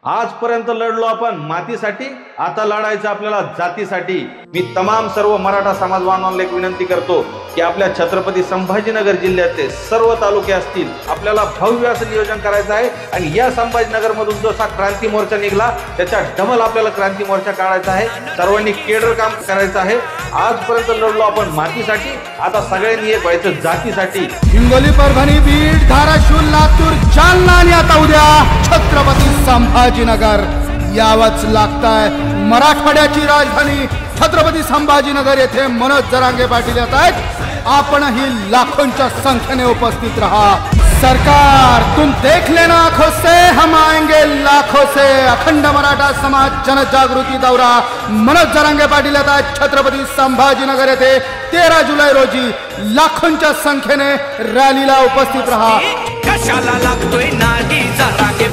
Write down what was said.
आजपर्यंत लढलो आपण मातीसाठी, आता लढायचं आपल्याला जातीसाठी। मी तमाम सर्व मराठा समाज बांधवांना एक विनंती करतो की आपल्या छत्रपती संभाजीनगर जिल्ह्याचे सर्व तालुके असतील, आपल्याला भव्य असं नियोजन करायचं आहे आणि या संभाजीनगर मधून जसा क्रांती मोर्चा निघाला त्याच्या डबल आपल्याला क्रांती मोर्चा काढायचा आहे। सर्वांनी केडर काम करायचं आहे। आजपर्यंत लढलो आपण मातीसाठी, आता सगळ्यांनी एक व्हायचं जातीसाठी। हिंगोली, परभणी, बीड, धाराशिव, लातूर, जालना आणि आता उद्या छत्रपती संभाजीनगर यावंच लागतंय। मराठवाड्याची राजधानी छत्रपती संभाजीनगर येथे मनोज जरांगे पाटील येत आहेत। आपणही लाखोंच्या संख्येने उपस्थित रहा। सरकार तुम देख लेना आंखों से, हम आएंगे लाखों से। अखंड मराठा समाज जनजागृती दौरा मनोज जरांगे पाटील येत आहेत छत्रपती संभाजीनगर येथे 13 जुलै रोजी। लाखोंच्या संख्येने रॅलीला उपस्थित रहा। कशाला लागतोय नाही जरांगे